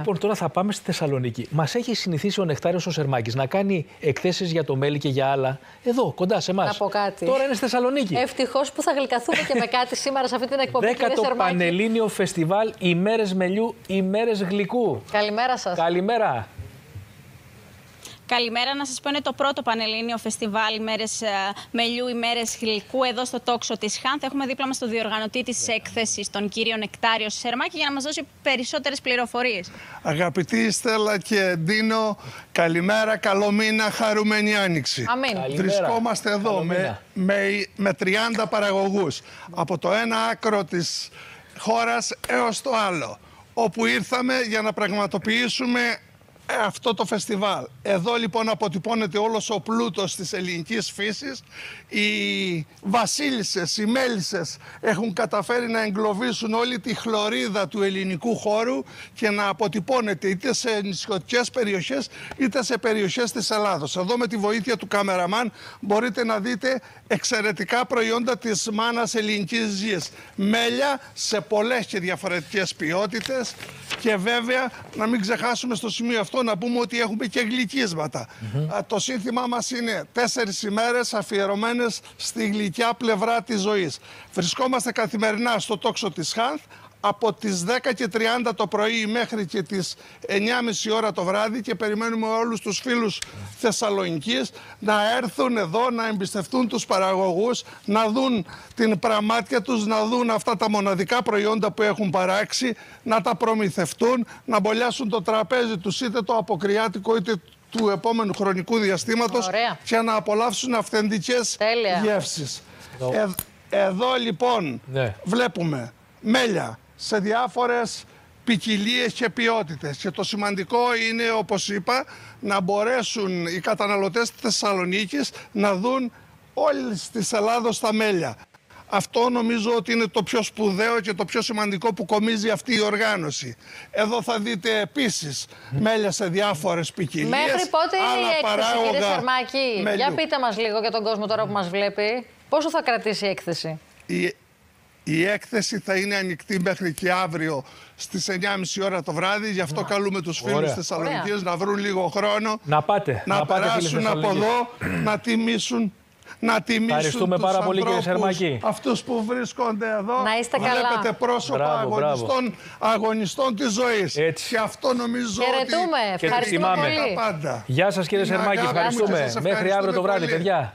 Λοιπόν, τώρα θα πάμε στη Θεσσαλονίκη. Μας έχει συνηθίσει ο Νεκτάριος ο Σερμάκης να κάνει εκθέσεις για το μέλι και για άλλα εδώ, κοντά σε εμάς. Να πω κάτι. Τώρα είναι στη Θεσσαλονίκη. Ευτυχώς που θα γλυκαθούμε και με κάτι σήμερα σε αυτή την εκπομπή. 10ο Πανελλήνιο Φεστιβάλ ημέρες μελιού, ημέρες γλυκού. Καλημέρα σας. Καλημέρα. Καλημέρα, να σας πω είναι το πρώτο Πανελλήνιο Φεστιβάλ ημέρες μελιού, ημέρες γλυκού εδώ στο τόξο της Χάνθ. Έχουμε δίπλα μας τον διοργανωτή της έκθεσης, τον κύριο Νεκτάριο Σερμάκη, για να μας δώσει περισσότερες πληροφορίες. Αγαπητοί Στέλλα και Ντίνο, καλημέρα, καλό μήνα, χαρούμενη άνοιξη. Αμήν. Βρισκόμαστε εδώ με 30 παραγωγούς από το ένα άκρο της χώρας έως το άλλο, όπου ήρθαμε για να πραγματοποιήσουμε αυτό το φεστιβάλ. Εδώ λοιπόν αποτυπώνεται όλος ο πλούτος της ελληνικής φύσης. Οι βασίλισσες, οι μέλισσες έχουν καταφέρει να εγκλωβίσουν όλη τη χλωρίδα του ελληνικού χώρου και να αποτυπώνεται είτε σε νησιωτικές περιοχές είτε σε περιοχές της Ελλάδος. Εδώ με τη βοήθεια του καμεραμάν μπορείτε να δείτε εξαιρετικά προϊόντα της μάνας ελληνικής γης. Μέλια σε πολλές και διαφορετικές ποιότητες και βέβαια να μην ξεχάσουμε στο σημείο αυτό να πούμε ότι έχουμε και γλυκίσματα. Το σύνθημά μας είναι 4 ημέρες αφιερωμένες στη γλυκιά πλευρά της ζωής. Βρισκόμαστε καθημερινά στο τόξο της Χάνθ από τις 10:30 το πρωί μέχρι και τις 9:30 ώρα το βράδυ και περιμένουμε όλους τους φίλους Θεσσαλονικής να έρθουν εδώ, να εμπιστευτούν τους παραγωγούς, να δουν την πραμάτια τους, να δουν αυτά τα μοναδικά προϊόντα που έχουν παράξει, να τα προμηθευτούν, να μπολιάσουν το τραπέζι τους είτε το αποκριάτικο είτε του επόμενου χρονικού διαστήματος. Ωραία. Και να απολαύσουν αυθεντικές γεύσεις. Εδώ λοιπόν βλέπουμε μέλια σε διάφορες ποικιλίες και ποιότητες. Και το σημαντικό είναι, όπως είπα, να μπορέσουν οι καταναλωτές της Θεσσαλονίκης να δουν όλης της Ελλάδος τα μέλια. Αυτό νομίζω ότι είναι το πιο σπουδαίο και το πιο σημαντικό που κομίζει αυτή η οργάνωση. Εδώ θα δείτε επίσης μέλια σε διάφορες ποικιλίες. Μέχρι πότε είναι η έκθεση, κύριε Σερμάκη? μελιού. Για πείτε μας λίγο για τον κόσμο τώρα που μας βλέπει. Πόσο θα κρατήσει η έκθεση? Η έκθεση θα είναι ανοιχτή μέχρι και αύριο στις 9:30 ώρα το βράδυ. Γι' αυτό καλούμε τους φίλους Θεσσαλονικής να βρουν λίγο χρόνο. Να περάσουν από εδώ, να τιμήσουν. Ευχαριστούμε πάρα πολύ, κύριε Σερμάκη. Αυτούς που βρίσκονται εδώ. Να είστε καλά. Βλέπετε πρόσωπα αγωνιστών της ζωής. Έτσι. Και αυτό νομίζω Χαιρετούμε. ότι Ευχαριστούμε πολύ. πάντα. Γεια σας, κύριε Σερμάκη. Ευχαριστούμε. Μέχρι αύριο το βράδυ, παιδιά.